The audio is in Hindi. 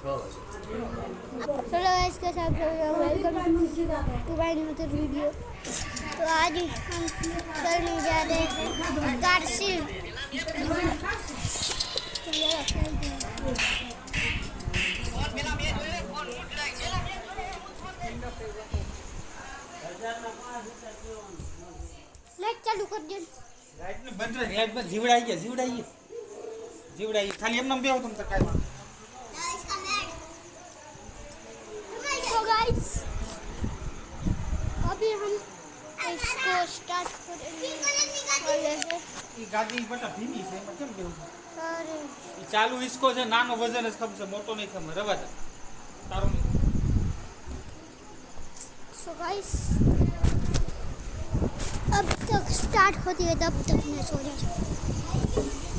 चलो गाइस के साथ welcome to my new video. तो आज हम करने जा रहे हैं कारसिल। लाइट चालू कर दे। लाइट ने बंद रही, लाइट में जीवड़ाई खाली एम नंबर हो तुम तक काय तो गाइस अभी हम इसको स्टार्ट करेंगे वाले हैं। ई गाड़ी बटा भीनी છે એમાં કેમ બેહું अरे ઈ ચાલુ હિસ્કો છે, નાનો વજન જ ખમ છે, મોટો નહીં ખમ રવા દે તારો નહીં। सो गाइस अब तक स्टार्ट होती है तब तक मैं सो जाता हूँ।